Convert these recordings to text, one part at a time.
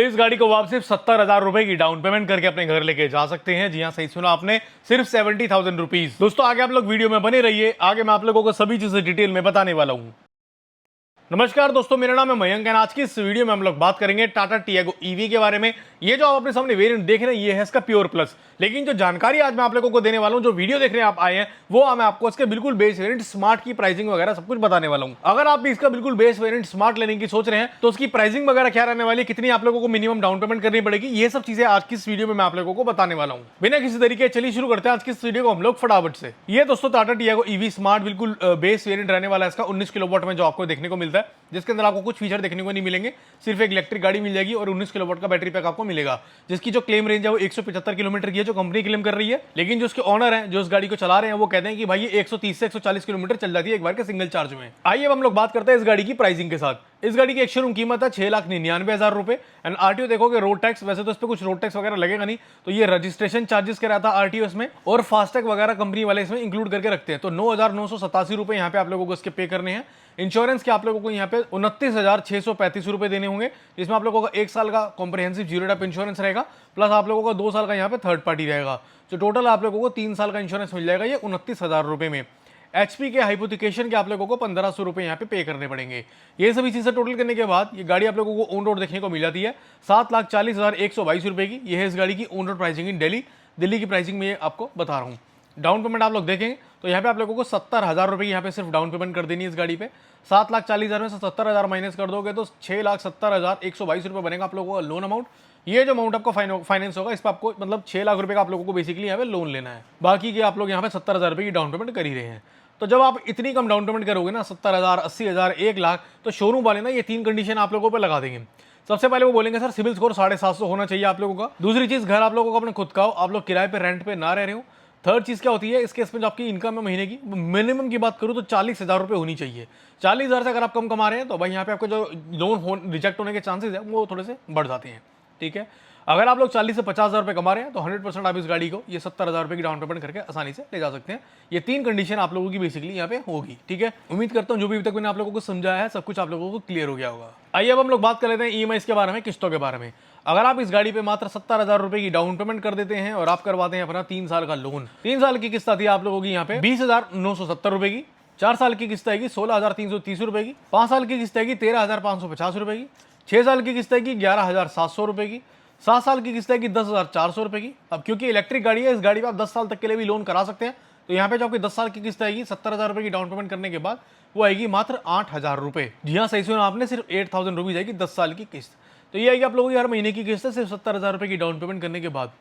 इस गाड़ी को आप सिर्फ 70,000 रुपए की डाउन पेमेंट करके अपने घर लेके जा सकते हैं। जी हाँ, सही सुना आपने, सिर्फ 70,000 रुपीज। दोस्तों आगे आप लोग वीडियो में बने रहिए, आगे मैं आप लोगों को सभी चीजें डिटेल में बताने वाला हूँ। नमस्कार दोस्तों, मेरा नाम है मयंक और आज की इस वीडियो में हम लोग बात करेंगे टाटा टियागो ईवी के बारे में। ये जो आप अपने सामने वेरिएंट देख रहे हैं ये है इसका प्योर प्लस, लेकिन जो जानकारी आज मैं आप लोगों को देने वाला हूं, जो वीडियो देखने आप आए हैं, वो मैं आपको इसके बिल्कुल बेस वेरिएंट स्मार्ट की प्राइसिंग वगैरह सब कुछ बताने वाला हूं। अगर आप भी इसका बिल्कुल बेस वेरिएंट स्मार्ट लेने की सोच रहे हैं तो उसकी प्राइसिंग वगैरह क्या रहने वाली, कितनी आप लोगों को मिनिमम डाउन पेमेंट करनी पड़ेगी, ये सब चीजें आज की इस वीडियो में मैं आप लोगों को बताने वाला हूं। बिना किसी तरीके चलिए शुरू करते हैं आज की इस वीडियो को हम लोग फटाफट से। ये दोस्तों टाटा टियागो ईवी स्मार्ट बिल्कुल बेस वेरिएंट रहने वाला है इसका 19 किलोवाट में, जो आपको देखने को मिलता है, जिसके अंदर आपको कुछ फीचर देखने को नहीं मिलेंगे। सिर्फ एक इलेक्ट्रिक गाड़ी मिल जाएगी और 19 किलोवाट का बैटरी पैक आपको मिलेगा, जिसकी जो क्लेम रेंज है वो 175 किलोमीटर की है, जो कंपनी क्लेम कर रही है। लेकिन जो उसके ओनर हैं, जो इस गाड़ी को चला रहे हैं, वो कहते हैं कि भाई ये 130 से 140 किलोमीटर चल जाती है एक बार के सिंगल चार्ज में। आइए अब हम लोग बात करते हैं इस गाड़ी की प्राइसिंग के साथ। इस गाड़ी की एक शोरूम कीमत है 6,99,000 रुपए एंड आरटीओ देखोगे रोड टैक्स, वैसे तो इस पे कुछ रोड टैक्स वगैरह लगेगा नहीं, तो ये रजिस्ट्रेशन चार्जेस के रहता है आरटीओ इसमें, और फास्टैग वगैरह कंपनी वाले इसमें इंक्लूड करके रखते हैं। तो 9,987 रुपए यहाँ पे आप लोगों को इसके पे करने हैं। इंश्योरेंस के आप लोगों को यहाँ पे 29,635 रुपए देने होंगे, जिसमें आप लोगों का 1 साल का कॉम्प्रिहेंसिव जीरो डेप इंश्योरेंस रहेगा, प्लस आप लोगों का 2 साल का यहाँ पे थर्ड पार्टी रहेगा। तो टोटल आप लोगों को 3 साल का इंश्योरेंस मिल जाएगा ये 29,000 रुपए में। एचपी के हाइपोथिकेशन के आप लोगों को 1,500 रुपए यहाँ पे करने पड़ेंगे। ये सभी चीजें टोटल करने के बाद ये गाड़ी आप लोगों को ऑन रोड देखने को मिल जाती है 7,40,122 रुपए की। ये है इस गाड़ी की ऑन रोड प्राइसिंग इन दिल्ली की प्राइसिंग में आपको बता रहा हूँ। डाउन पेमेंट आप लोग देखेंगे तो यहाँ पे आप लोगों को 70,000 रुपए यहाँ पे सिर्फ डाउन पेमेंट कर देनी है इस गाड़ी पे। 7,40,000 में से 70,000 माइनस कर दोगे तो 6,70,122 रुपए बनेगा आप लोगों का लोन अमाउंट। ये जो अमाउंट आपका फाइनेंस होगा इस पर आपको मतलब 6 लाख रुपए का आप लोगों को बेसिकली यहाँ पे लोन लेना है। बाकी के आप लोग यहाँ पे 70,000 रुपए की डाउन पेमेंट कर ही रहे हैं। तो जब आप इतनी कम डाउन पेमेंट करोगे ना, 70,000, 80,000, 1 लाख, तो शोरूम वाले ना ये 3 कंडीशन आप लोगों पे लगा देंगे। सबसे पहले वो बोलेंगे सर सिविल स्कोर 750 होना चाहिए आप लोगों का। दूसरी चीज, घर आप लोगों का अपने खुद का हो, आप लोग किराए पे रेंट पे ना रह रहे हो। थर्ड चीज क्या होती है इस केस में, जो आपकी इनकम है महीने की, मिनिमम की बात करूं तो 40,000 रुपए होनी चाहिए। 40,000 से अगर आप कम कमा रहे हैं तो भाई यहाँ पे आपको जो लोन रिजेक्ट होने के चांसेस है वो थोड़े से बढ़ जाते हैं। ठीक है, अगर आप लोग 40 से 50,000 रुपए कमा रहे हैं तो 100% आप इस गाड़ी को ये 70,000 रुपए की डाउन पेमेंट करके आसानी से ले जा सकते हैं। ये 3 कंडीशन आप लोगों की बेसिकली यहाँ पे होगी। ठीक है, उम्मीद करता हूँ जो भी अभी तक मैंने आप लोगों को समझाया है सब कुछ आप लोगों को क्लियर हो गया होगा। आइए अब हम लोग बात कर लेते हैं ईएमआई के बारे में, किस्तों के बारे में। अगर आप इस गाड़ी पे मात्र 70,000 रुपए की डाउन पेमेंट कर देते हैं और आप करवाते हैं अपना 3 साल का लोन, 3 साल की किस्त आती है आप लोगों की यहाँ पे 20,970 रुपए की। 4 साल की किस्त आएगी 16,330 रुपए की। 5 साल की किस्त आएगी 13,550 रुपए की। 6 साल की किस्त आएगी 11,700 रुपए की। 7 साल की किस्त आएगी 10,400 रुपए की। अब क्योंकि इलेक्ट्रिक गाड़ी है, इस गाड़ी पे आप 10 साल तक के लिए भी लोन करा सकते हैं। तो यहाँ पे जो आपकी 10 साल की किस्त आएगी 70,000 रुपए की डाउन पेमेंट करने के बाद वो आएगी मात्र 8,000 रुपए। जी हाँ, सही सुना आपने, सिर्फ 8,000 रुपीज आएगी 10 साल की किस्त। तो ये आएगी आप लोगों की हर महीने की किस्त है सिर्फ 70,000 रुपए की डाउन पेमेंट करने के बाद।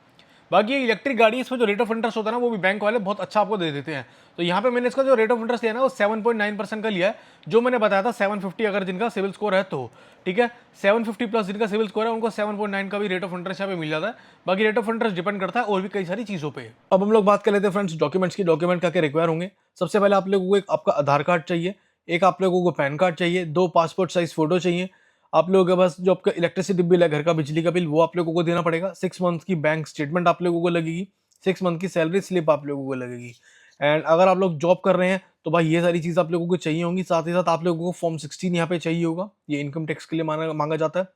बाकी ये इलेक्ट्रिक गाड़ी, इसमें जो रेट ऑफ इंटरेस्ट होता है ना वो भी बैंक वाले बहुत अच्छा आपको दे देते हैं। तो यहाँ पे मैंने इसका जो रेट ऑफ इंटरेस्ट लिया ना वो 7.9% का लिया है, जो मैंने बताया था 750 अगर जिनका सिविल स्कोर है तो। ठीक है, 750 प्लस जिनका सिविल स्कोर है उनको 7.9 का भी रेट ऑफ इंटरेस्ट यहाँ पे मिल जाता है। बाकी रेट ऑफ इंटरेस्ट डिपेंड करता है और भी कई सारी चीजों पे। अब हम लोग बात कर लेते हैं फ्रेंड्स डॉक्यूमेंट्स की। डॉक्यूमेंट क्या क्या रिक्वायर होंगे। सबसे पहले आप लोगों को एक आपका आधार कार्ड चाहिए, एक आप लोगों को पैन कार्ड चाहिए, 2 पासपोर्ट साइज फोटो चाहिए। आप लोगों के पास जो आपका इलेक्ट्रिसिटी बिल है, घर का बिजली का बिल, वो आप लोगों को देना पड़ेगा। 6 मंथ की बैंक स्टेटमेंट आप लोगों को लगेगी। 6 मंथ की सैलरी स्लिप आप लोगों को लगेगी। एंड अगर आप लोग जॉब कर रहे हैं तो भाई ये सारी चीज आप लोगों को चाहिए होंगी। साथ ही साथ आप लोगों को फॉर्म 16 यहाँ पे चाहिए होगा, ये इनकम टैक्स के लिए मांगा जाता है।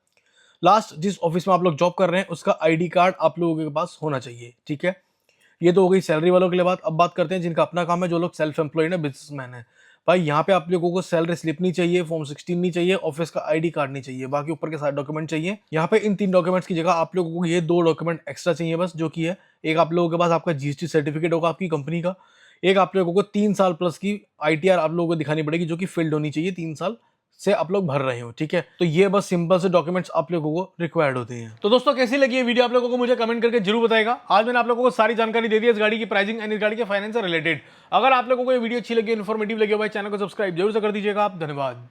लास्ट जिस ऑफिस में आप लोग जॉब कर रहे हैं उसका आईडी कार्ड आप लोगों के पास होना चाहिए। ठीक है, ये तो हो गई सैलरी वालों के लिए बात। अब बात करते हैं जिनका अपना काम है, जो लोग सेल्फ एम्प्लॉयड है, बिजनेसमैन है। भाई यहाँ पे आप लोगों को सैलरी स्लिप नहीं चाहिए, फॉर्म 16 नहीं चाहिए, ऑफिस का आईडी कार्ड नहीं चाहिए, बाकी ऊपर के सारे डॉक्यूमेंट चाहिए। यहाँ पे इन 3 डॉक्यूमेंट्स की जगह आप लोगों को ये 2 डॉक्यूमेंट एक्स्ट्रा चाहिए बस, जो कि है एक आप लोगों के पास आपका जीएसटी सर्टिफिकेट होगा आपकी कंपनी का। एक आप लोगों को 3 साल प्लस की आईटीआर आप लोगों को दिखानी पड़ेगी, जो कि फील्ड होनी चाहिए, 3 साल से आप लोग भर रहे हो। ठीक है, तो ये बस सिंपल से डॉक्यूमेंट्स आप लोगों को रिक्वायर्ड होते हैं। तो दोस्तों कैसी लगी ये वीडियो आप लोगों को मुझे कमेंट करके जरूर बताएगा। आज मैंने आप लोगों को सारी जानकारी दे दी इस गाड़ी की प्राइसिंग एंड इस गाड़ी के फाइनेंस से रिलेटेड। अगर आप लोगों को ये वीडियो अच्छी लगी, इन्फॉर्मेटिव लगी हो, भाई चैनल को सब्सक्राइब जरूर से कर दीजिएगा आप। धन्यवाद।